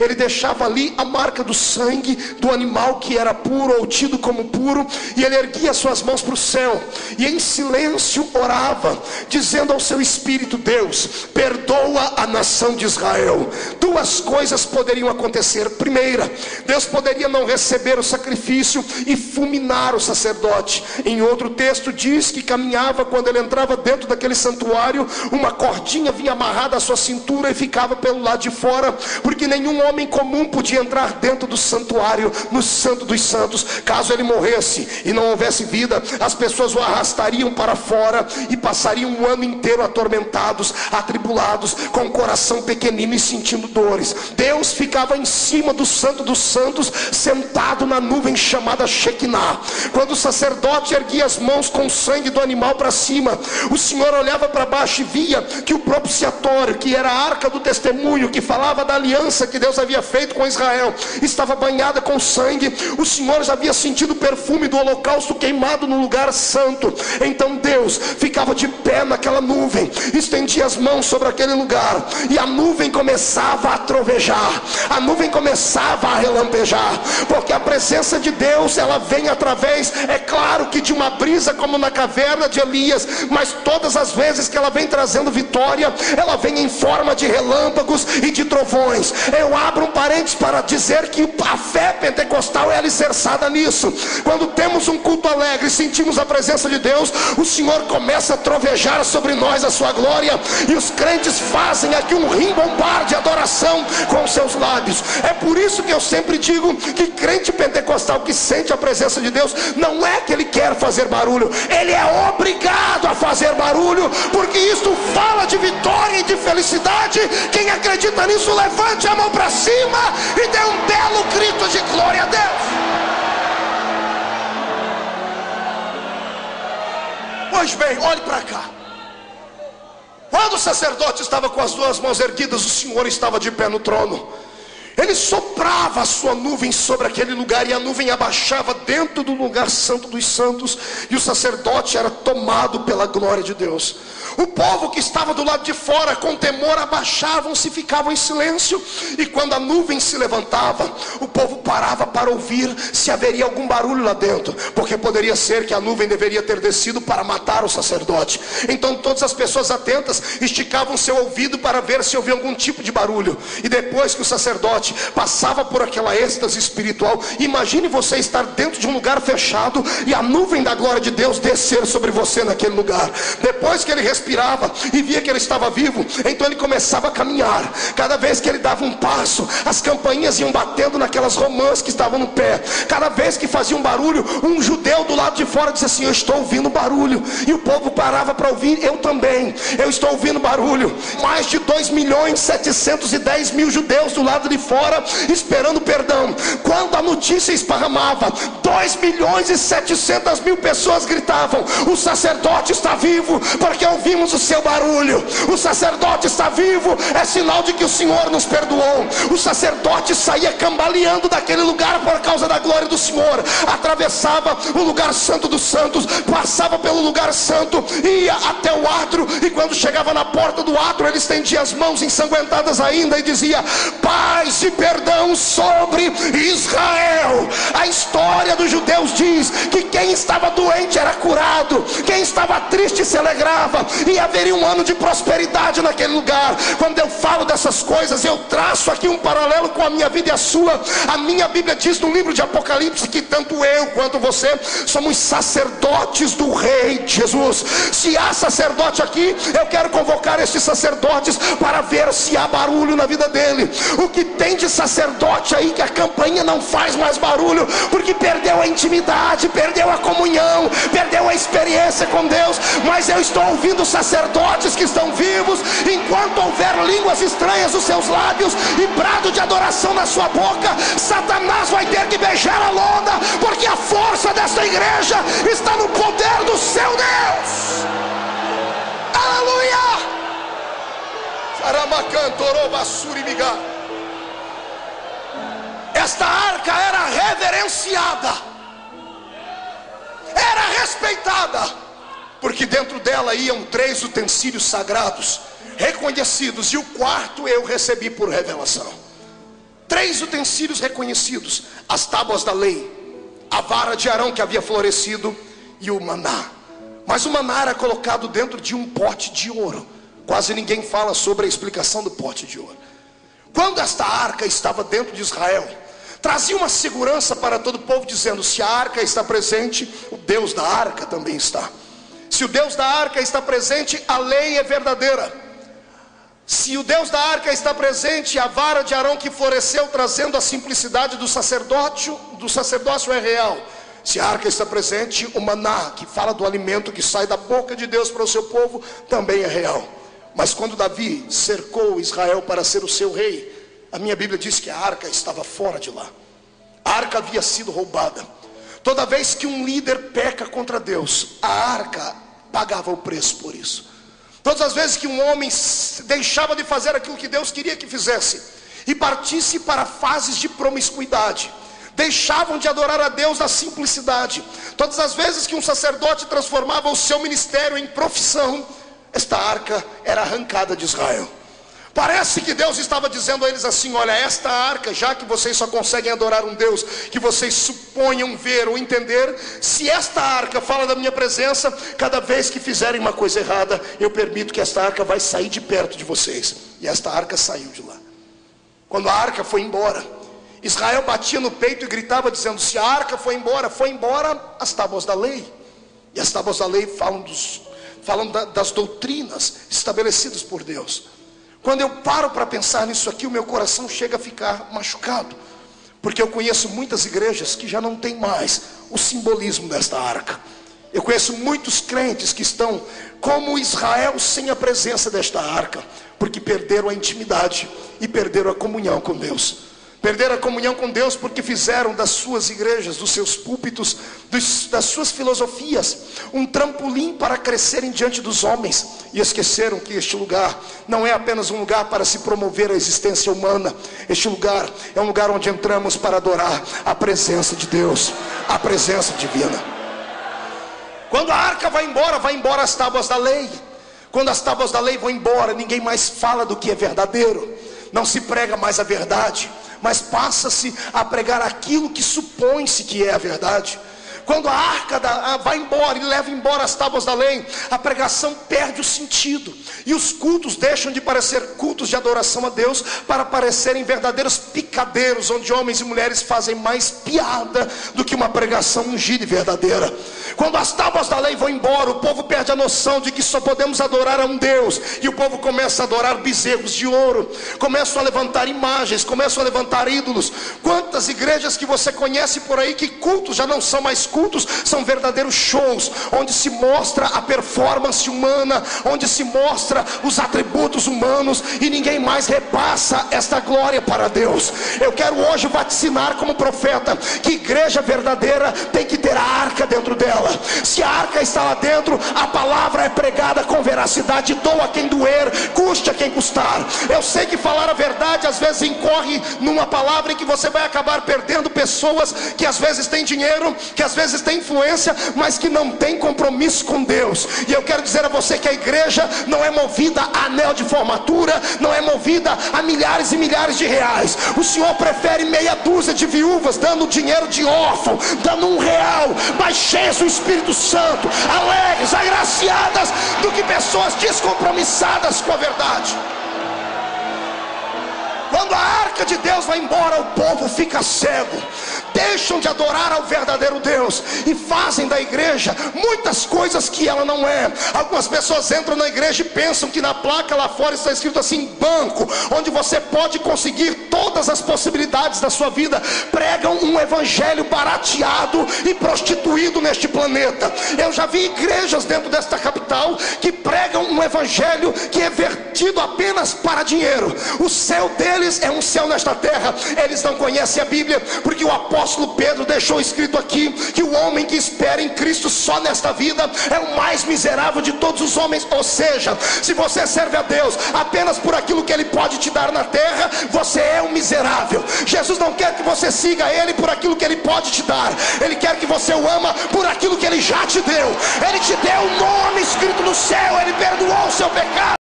ele deixava ali a marca do sangue do animal que era puro ou tido como puro, e ele erguia suas mãos para o céu e em silêncio orava, dizendo ao seu espírito: Deus, perdoa a nação de Israel. Duas coisas poderiam acontecer. Primeira, Deus poderia não receber o sacrifício e fulminar o sacerdote. Em outro texto diz que caminhava, quando ele entrava dentro daquele santuário, uma cordinha vinha amarrada à sua cintura e ficava pelo lado de fora, porque nenhum homem comum podia entrar dentro do santuário, no Santo dos Santos. Caso ele morresse e não houvesse vida, as pessoas o arrastariam para fora e passariam um ano inteiro atormentados, atribulados, com o coração pequenino e sentindo dores. Deus ficava em cima do Santo dos Santos, sentado na nuvem chamada Shekinah. Quando o sacerdote erguia as mãos com o sangue do animal para cima, o Senhor olhava para baixo e via que o propiciatório, que era a arca do testemunho, que falava da aliança que Deus havia feito com Israel, estava banhada com sangue. O Senhor já havia sentido o perfume do holocausto queimado no lugar santo. Então Deus ficava de pé naquela nuvem, estendia as mãos sobre aquele lugar, e a nuvem começava a trovejar, a nuvem começava a relampejar, porque a presença de Deus, ela vem através, é claro que de uma brisa, como na caverna de Elias, mas todas as vezes que ela vem trazendo vitória, ela vem em forma de relâmpagos e de trovões. Eu abro um parênteses para dizer que a fé pentecostal é alicerçada nisso. Quando temos um culto alegre, sentimos a presença de Deus, o Senhor começa a trovejar sobre nós a sua glória, e os crentes fazem aqui um rimbombar de adoração com seus lábios. É por isso que eu sempre digo que crente pentecostal que sente a presença de Deus, não é que ele quer fazer barulho, ele é obrigado a fazer barulho, porque isto fala de vitória e de felicidade. Quem acredita nisso, levante a mão para cima e dê um belo grito de glória a Deus. Pois bem, olhe para cá. Quando o sacerdote estava com as duas mãos erguidas, o Senhor estava de pé no trono. Ele soprava a sua nuvem sobre aquele lugar, e a nuvem abaixava dentro do lugar santo dos santos, e o sacerdote era tomado pela glória de Deus. O povo que estava do lado de fora, com temor, abaixavam-se e ficavam em silêncio. E quando a nuvem se levantava, o povo parava para ouvir se haveria algum barulho lá dentro, porque poderia ser que a nuvem deveria ter descido para matar o sacerdote. Então todas as pessoas atentas esticavam seu ouvido para ver se havia algum tipo de barulho. E depois que o sacerdote passava por aquela êxtase espiritual, imagine você estar dentro de um lugar fechado e a nuvem da glória de Deus descer sobre você naquele lugar. Depois que ele respirava e via que ele estava vivo, então ele começava a caminhar. Cada vez que ele dava um passo, as campainhas iam batendo naquelas romãs que estavam no pé. Cada vez que fazia um barulho, um judeu do lado de fora dizia assim: eu estou ouvindo barulho. E o povo parava para ouvir. Eu também, eu estou ouvindo barulho. Mais de 2.710.000 judeus do lado de fora esperando perdão. Quando a notícia esparramava, 2.700.000 pessoas gritavam: o sacerdote está vivo, porque ouvimos o seu barulho. O sacerdote está vivo, é sinal de que o Senhor nos perdoou. O sacerdote saía cambaleando daquele lugar por causa da glória do Senhor, atravessava o lugar santo dos santos, passava pelo lugar santo, ia até o átrio, e quando chegava na porta do átrio, ele estendia as mãos ensanguentadas ainda e dizia: paz e perdão sobre Israel. A história dos judeus diz que quem estava doente era curado, quem estava triste se alegrava, e haveria um ano de prosperidade naquele lugar. Quando eu falo dessas coisas, eu traço aqui um paralelo com a minha vida e a sua. A minha Bíblia diz no livro de Apocalipse que tanto eu quanto você somos sacerdotes do Rei Jesus. Se há sacerdote aqui, eu quero convocar estes sacerdotes para ver se há barulho na vida dele. O que tem de sacerdote aí que a campainha não faz mais barulho, porque perdeu a intimidade, perdeu a comunhão, perdeu a experiência com Deus. Mas eu estou ouvindo sacerdotes que estão vivos. Enquanto houver línguas estranhas nos seus lábios e brado de adoração na sua boca, Satanás vai ter que beijar a lona, porque a força desta igreja está no poder do seu Deus. Aleluia. Esta arca era reverenciada, era respeitada, porque dentro dela iam 3 utensílios sagrados reconhecidos, e o quarto eu recebi por revelação. 3 utensílios reconhecidos: as tábuas da lei, a vara de Arão que havia florescido e o maná. Mas o maná era colocado dentro de um pote de ouro. Quase ninguém fala sobre a explicação do pote de ouro. Quando esta arca estava dentro de Israel, trazia uma segurança para todo o povo, dizendo: se a arca está presente, o Deus da arca também está. Se o Deus da arca está presente, a lei é verdadeira. Se o Deus da arca está presente, a vara de Arão que floresceu, trazendo a simplicidade do sacerdócio é real. Se a arca está presente, o maná, que fala do alimento que sai da boca de Deus para o seu povo, também é real. Mas quando Davi cercou Israel para ser o seu rei, a minha Bíblia diz que a arca estava fora de lá. A arca havia sido roubada. Toda vez que um líder peca contra Deus, a arca pagava o preço por isso. Todas as vezes que um homem deixava de fazer aquilo que Deus queria que fizesse e partisse para fases de promiscuidade, deixavam de adorar a Deus na simplicidade. Todas as vezes que um sacerdote transformava o seu ministério em profissão, esta arca era arrancada de Israel. Parece que Deus estava dizendo a eles assim: olha, esta arca, já que vocês só conseguem adorar um Deus que vocês suponham ver ou entender, se esta arca fala da minha presença, cada vez que fizerem uma coisa errada, eu permito que esta arca vai sair de perto de vocês. E esta arca saiu de lá. Quando a arca foi embora, Israel batia no peito e gritava dizendo: se a arca foi embora as tábuas da lei. E as tábuas da lei falam das doutrinas estabelecidas por Deus. Quando eu paro para pensar nisso aqui, o meu coração chega a ficar machucado, porque eu conheço muitas igrejas que já não tem mais o simbolismo desta arca. Eu conheço muitos crentes que estão como Israel sem a presença desta arca, porque perderam a intimidade e perderam a comunhão com Deus. Perderam a comunhão com Deus porque fizeram das suas igrejas, dos seus púlpitos, das suas filosofias, um trampolim para crescerem diante dos homens. E esqueceram que este lugar não é apenas um lugar para se promover a existência humana. Este lugar é um lugar onde entramos para adorar a presença de Deus, a presença divina. Quando a arca vai embora as tábuas da lei. Quando as tábuas da lei vão embora, ninguém mais fala do que é verdadeiro. Não se prega mais a verdade, mas passa-se a pregar aquilo que supõe-se que é a verdade. Quando a arca vai embora e leva embora as tábuas da lei, a pregação perde o sentido, e os cultos deixam de parecer cultos de adoração a Deus para parecerem verdadeiros picadeiros, onde homens e mulheres fazem mais piada do que uma pregação ungida e verdadeira. Quando as tábuas da lei vão embora, o povo perde a noção de que só podemos adorar a um Deus, e o povo começa a adorar bezerros de ouro, começam a levantar imagens, começam a levantar ídolos. Quantas igrejas que você conhece por aí que cultos já não são mais cultos, são verdadeiros shows, onde se mostra a performance humana, onde se mostra os atributos humanos, e ninguém mais repassa esta glória para Deus. Eu quero hoje vaticinar como profeta que igreja verdadeira tem que ter a arca dentro dela. Se a arca está lá dentro, a palavra é pregada com veracidade, doa quem doer, custe a quem custar. Eu sei que falar a verdade às vezes incorre numa palavra em que você vai acabar perdendo pessoas que às vezes têm dinheiro, que às vezes têm influência, mas que não têm compromisso com Deus. E eu quero dizer a você que a igreja não é movida a anel de formatura, não é movida a milhares e milhares de reais. O Senhor prefere meia dúzia de viúvas dando dinheiro de órfão, dando R$1, mas cheias do Espírito Santo, alegres, agraciadas, do que pessoas descompromissadas com a verdade. Quando a arca de Deus vai embora, o povo fica cego, deixam de adorar ao verdadeiro Deus e fazem da igreja muitas coisas que ela não é. Algumas pessoas entram na igreja e pensam que na placa lá fora está escrito assim: banco, onde você pode conseguir todas as possibilidades da sua vida. Pregam um evangelho barateado e prostituído neste planeta. Eu já vi igrejas dentro desta capital que pregam um evangelho que é vertido apenas para dinheiro. O céu deles é um céu nesta terra. Eles não conhecem a Bíblia, porque o apóstolo Pedro deixou escrito aqui que o homem que espera em Cristo só nesta vida é o mais miserável de todos os homens. Ou seja, se você serve a Deus apenas por aquilo que Ele pode te dar na terra, você é um miserável. Jesus não quer que você siga Ele por aquilo que Ele pode te dar. Ele quer que você o ama por aquilo que Ele já te deu. Ele te deu um nome escrito no céu, Ele perdoou o seu pecado.